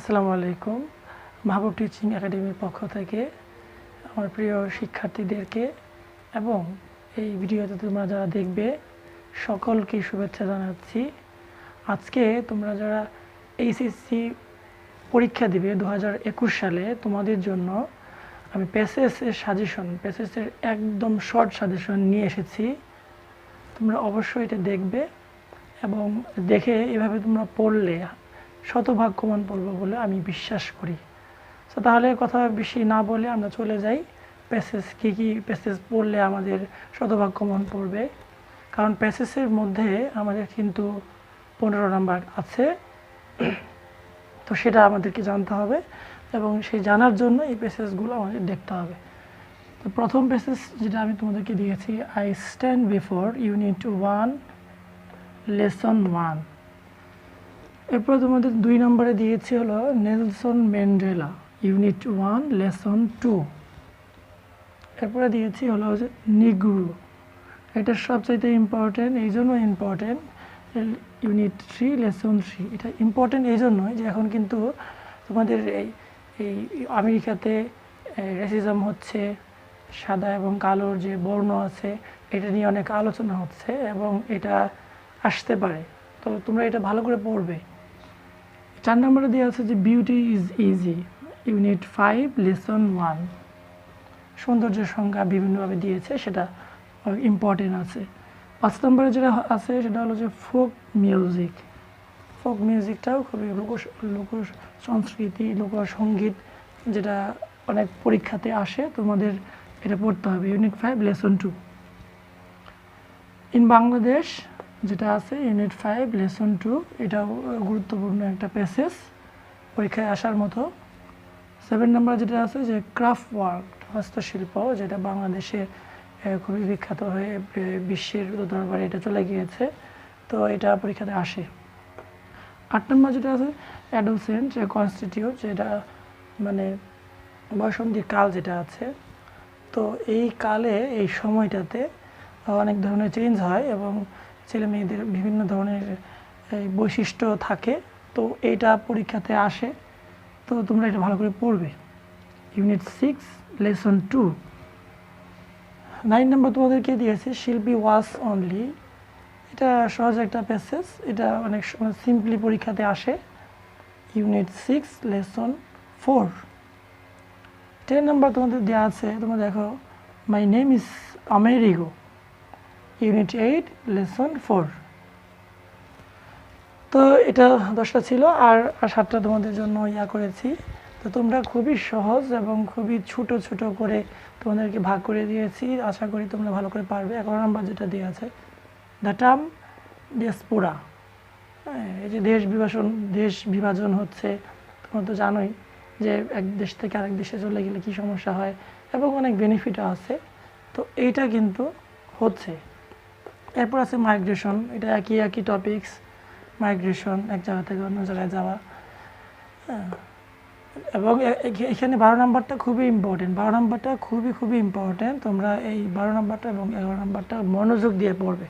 আসসালামু আলাইকুম। মাহবুব টিচিং একাডেমির পক্ষ থেকে আমার প্রিয় শিক্ষার্থীদেরকে এবং এই ভিডিওতে তোমরা যারা দেখবে সকলকে শুভেচ্ছা জানাচ্ছি। আজকে তোমরা যারা এইচএসসি পরীক্ষা দিবে 2021 সালে, তোমাদের জন্য আমি প্যাসেজের প্যাসেজের একদম শর্ট সাজেশন নিয়ে এসেছি। তোমরা অবশ্যই এটা দেখবে এবং দেখে এভাবে তোমরা পড়লে শতভাগ কমন পড়বে বলে আমি বিশ্বাস করি। তো তাহলে কথা বেশি না বলে আমরা চলে যাই প্যাসেজ কী প্যাসেজ পড়লে আমাদের শতভাগ কমন পড়বে। কারণ প্যাসেজের মধ্যে আমাদের কিন্তু 15 নাম্বার আছে, তো সেটা আমাদেরকে জানতে হবে এবং সেই জানার জন্য এই প্যাসেজগুলো আমাদের দেখতে হবে। তো প্রথম প্যাসেজ যেটা আমি তোমাদেরকে দিয়েছি, I stand before unit 1 lesson 1। এরপর তোমাদের 2 নম্বরে দিয়েছি হলো নেলসন ম্যান্ডেলা ইউনিট 1 লেসন 2। এরপরে দিয়েছি হলো যে নিগ্রো, এটা সবচাইতে ইম্পর্টেন্ট, এই জন্য ইম্পর্টেন্ট ইউনিট 3 লেসন 3। এটা ইম্পর্টেন্ট এই জন্যই যে এখন কিন্তু তোমাদের এই আমেরিকাতে রেসিজম হচ্ছে, সাদা এবং কালোর যে বর্ণ আছে এটা নিয়ে অনেক আলোচনা হচ্ছে এবং এটা আসতে পারে, তো তোমরা এটা ভালো করে পড়বে। 4 নম্বরে দেওয়া আছে যে beauty is easy unit 5 lesson 1। সৌন্দর্যের সংজ্ঞা বিভিন্নভাবে দিয়েছে, সেটা ইম্পর্টেন্ট আছে। 5 নম্বরে যেটা আছে সেটা হলো যে ফোক মিউজিকটাও খুবই লোক সংস্কৃতি, লোকসঙ্গীত, যেটা অনেক পরীক্ষাতে আসে, তোমাদের এটা পড়তে হবে ইউনিট 5 লেসন 2। ইন বাংলাদেশ যেটা আছে ইউনিট 5 লেসন 2, এটাও গুরুত্বপূর্ণ একটা প্যাসেজ, পরীক্ষায় আসার মতো। 7 নম্বর যেটা আছে যে ক্রাফট ওয়ার্ক, হস্তশিল্প, যেটা বাংলাদেশে খুবই বিখ্যাত হয়ে বিশ্বের দরবারে এটা চলে গিয়েছে, তো এটা পরীক্ষাতে আসে। 8 নম্বর যেটা আছে অ্যাডোসেন্ট কনস্টিটিউট, যেটা মানে বয়সন্ধি কাল যেটা আছে, তো এই কালে এই সময়টাতে অনেক ধরনের চেঞ্জ হয় এবং ছেলে মেয়েদের বিভিন্ন ধরনের বৈশিষ্ট্য থাকে, তো এইটা পরীক্ষাতে আসে, তো তোমরা এটা ভালো করে পড়বে ইউনিট 6 লেসন 2। 9 নম্বর তোমাদেরকে দিয়েছে শিল্পী ওয়াজ অনলি, এটা সহজ একটা প্যাসেজ, এটা অনেক সময় সিম্পলি পরীক্ষাতে আসে ইউনিট 6 লেসন 4। 10 নম্বর তোমাদের দেওয়া আছে, তোমরা দেখো my name is Amerigo unit 8 lesson 4। তো এটা 10টা ছিল আর 7টা তোমাদের জন্য করেছি। তো তোমরা খুবই সহজ এবং খুবই ছোট ছোট করে তোমাদেরকে ভাগ করে দিয়েছি, আশা করি তোমরা ভালো করে পারবে। 11 নম্বর যেটা দেওয়া আছে দ্য টার্ম ডিয়াসপোরা, এই যে দেশ বিভাজন হচ্ছে, তোমরা তো জানোই যে এক দেশ থেকে আরেক দেশে চলে গেলে কী সমস্যা হয় এবং অনেক বেনিফিটও আছে, তো এইটা কিন্তু হচ্ছে। এরপর আছে মাইগ্রেশন, এটা একই টপিকস, মাইগ্রেশন, এক জায়গা থেকে অন্য জায়গায় যাওয়া। এবং এখানে 12 নম্বরটা খুবই ইম্পর্টেন্ট, 12 নম্বরটা খুবই ইম্পর্টেন্ট, তোমরা এই 12 নম্বরটা এবং 11 নম্বরটা মনোযোগ দিয়ে পড়বে।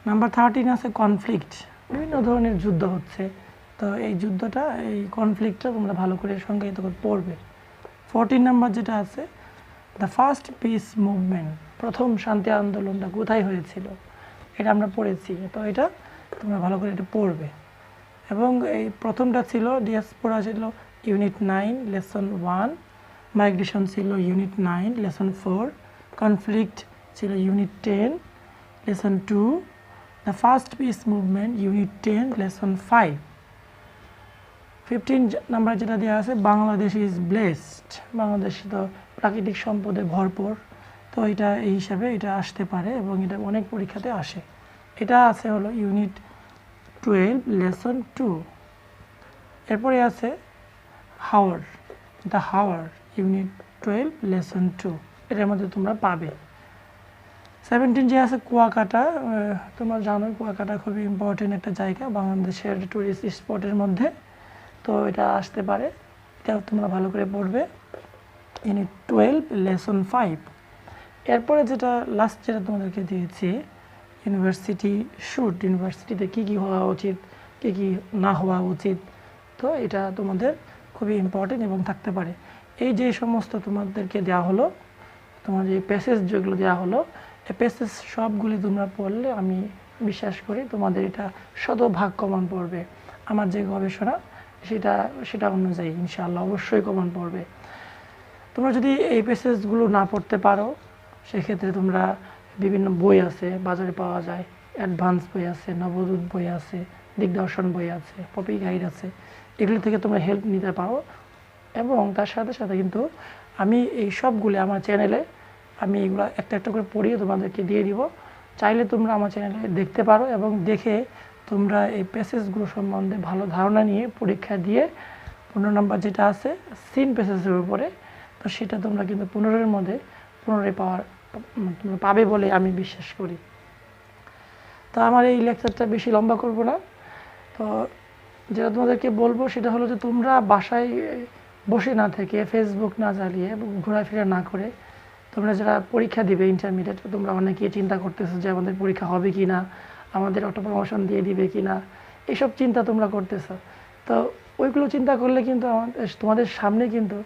নাম্বার 13 আছে কনফ্লিক্ট, বিভিন্ন ধরনের যুদ্ধ হচ্ছে, তো এই কনফ্লিক্টটা তোমরা ভালো করে সংজ্ঞায়িত করে পড়বে। 14 নাম্বার যেটা আছে দ্য ফার্স্ট পিস মুভমেন্ট, প্রথম শান্তি আন্দোলনটা কোথায় হয়েছিল, এটা আমরা পড়েছি, তো এটা তোমরা ভালো করে এটা পড়বে। এবং এই প্রথমটা ছিল ডিয়াসপোরা, ছিল ইউনিট 9 লেসন 1, মাইগ্রেশন ছিল ইউনিট 9 লেসন 4, কনফ্লিক্ট ছিল unit 10 lesson 2, the first piece movement unit 10 lesson 5। 15 number যেটা দেওয়া আছে বাংলাদেশ ইজ ব্লেসড, বাংলাদেশ তো প্রাকৃতিক সম্পদে ভরপুর, তো এটা এই হিসাবে এটা আসতে পারে এবং এটা অনেক পরীক্ষাতে আসে। এটা আছে হলো ইউনিট 12 লেসন 2। এরপরে আছে দ্য হাওয়ার ইউনিট 12 লেসন 2, এটার মধ্যে তোমরা পাবে। 17 যে আছে কুয়াকাটা, তোমরা জানো কুয়াকাটা খুবই ইম্পর্টেন্ট একটা জায়গা বাংলাদেশের টুরিস্ট স্পটের মধ্যে, তো এটা আসতে পারে, এটাও তোমরা ভালো করে পড়বে ইউনিট 12 লেসন 5। এরপরে যেটা লাস্ট যেটা তোমাদেরকে দিয়েছি ইউনিভার্সিটিতে কী কী হওয়া উচিত, কী কী না হওয়া উচিত, তো এটা তোমাদের খুবই ইম্পর্টেন্ট এবং থাকতে পারে। এই যে সমস্ত তোমাদেরকে দেওয়া হলো, তোমার যে প্যাসেজ যেগুলো দেওয়া হলো, এই প্যাসেজ সবগুলি তোমরা পড়লে আমি বিশ্বাস করি তোমাদের এটা শতভাগ কমন পড়বে। আমার যে গবেষণা সেটা অনুযায়ী ইনশাআল্লাহ অবশ্যই কমন পড়বে। তোমরা যদি এই প্যাসেজগুলো না পড়তে পারো, সেক্ষেত্রে তোমরা বিভিন্ন বই আছে বাজারে পাওয়া যায়, অ্যাডভান্স বই আছে, নবদূত বই আছে, দিগদর্শন বই আছে, পপি গাইড আছে, এগুলো থেকে তোমরা হেল্প নিতে পারো। এবং তার সাথে সাথে কিন্তু আমি এই সবগুলো আমার চ্যানেলে আমি এগুলো একটা একটা করে পড়িয়ে তোমাদেরকে দিয়ে দিব। চাইলে তোমরা আমার চ্যানেলে দেখতে পারো এবং দেখে তোমরা এই প্যাসেজগুলো সম্বন্ধে ভালো ধারণা নিয়ে পরীক্ষা দিয়ে 15 নম্বর যেটা আছে সিন প্যাসেজের উপরে, তো সেটা তোমরা কিন্তু 15-এর মধ্যে 15 তোমরা পাবে বলে আমি বিশ্বাস করি। তো আমার এই লেকচারটা বেশি লম্বা করব না। তো যেটা তোমাদেরকে বলবো সেটা হলো যে তোমরা বাসায় বসে না থেকে, ফেসবুক না চালিয়ে, ঘোরাফেরা না করে, তোমরা যারা পরীক্ষা দিবে ইন্টারমিডিয়েট, তোমরা অনেকে চিন্তা করতেছো যে আমাদের পরীক্ষা হবে কি না, আমাদের অটো প্রমোশন দিয়ে দিবে কি না, এইসব চিন্তা তোমরা করতেছো। তো ওইগুলো চিন্তা করলে কিন্তু তোমাদের সামনে কিন্তু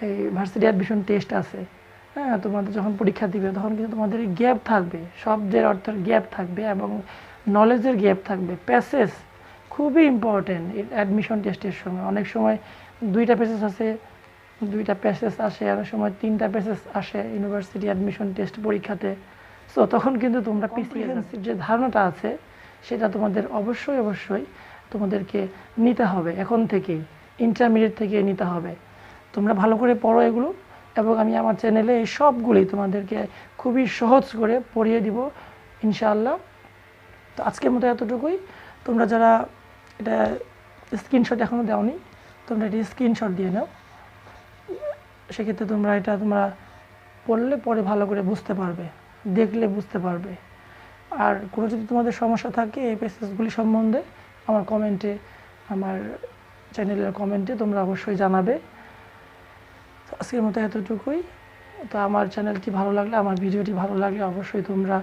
এই ভার্সিটি অ্যাডমিশন টেস্ট আছে। হ্যাঁ, তোমাদের যখন পরীক্ষা দিবে তখন কিন্তু তোমাদের গ্যাপ থাকবে, শব্দের অর্থের গ্যাপ থাকবে এবং নলেজের গ্যাপ থাকবে। প্যাসেজ খুবই ইম্পর্টেন্ট অ্যাডমিশন টেস্টের সময়। অনেক সময় 2টা প্যাসেজ আছে, 2টা প্যাসেজ আসে, অনেক সময় 3টা প্যাসেজ আসে ইউনিভার্সিটি অ্যাডমিশন টেস্ট পরীক্ষাতে। সো তখন কিন্তু তোমরা পিছিয়ে যাচ্ছি। যে ধারণাটা আছে সেটা তোমাদের অবশ্যই তোমাদেরকে নিতে হবে, এখন থেকেই ইন্টারমিডিয়েট থেকে নিতে হবে। তোমরা ভালো করে পড়ো এগুলো, এবং আমি আমার চ্যানেলে এই সবগুলি তোমাদেরকে খুবই সহজ করে পড়িয়ে দিব ইনশাআল্লাহ। তো আজকের মতো এতটুকুই। তোমরা যারা এটা স্ক্রিনশট এখনও দাওনি, তোমরা এটি স্ক্রিনশট দিয়ে নাও। সেক্ষেত্রে তোমরা পড়লে পরে ভালো করে বুঝতে পারবে, দেখলে বুঝতে পারবে। আর কোনো যদি তোমাদের সমস্যা থাকে এই প্যাসেজগুলি সম্বন্ধে আমার চ্যানেলের কমেন্টে তোমরা অবশ্যই জানাবে। আজকের মতো এতটুকুই। তো আমার চ্যানেলটি ভালো লাগলে, আমার ভিডিওটি ভালো লাগলে অবশ্যই তোমরা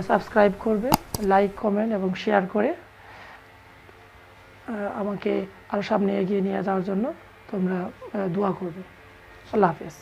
সাবস্ক্রাইব করবে, লাইক, কমেন্ট এবং শেয়ার করে আমাকে আরও সামনে এগিয়ে নিয়ে যাওয়ার জন্য তোমরা দোয়া করবে। আল্লাহ হাফেজ।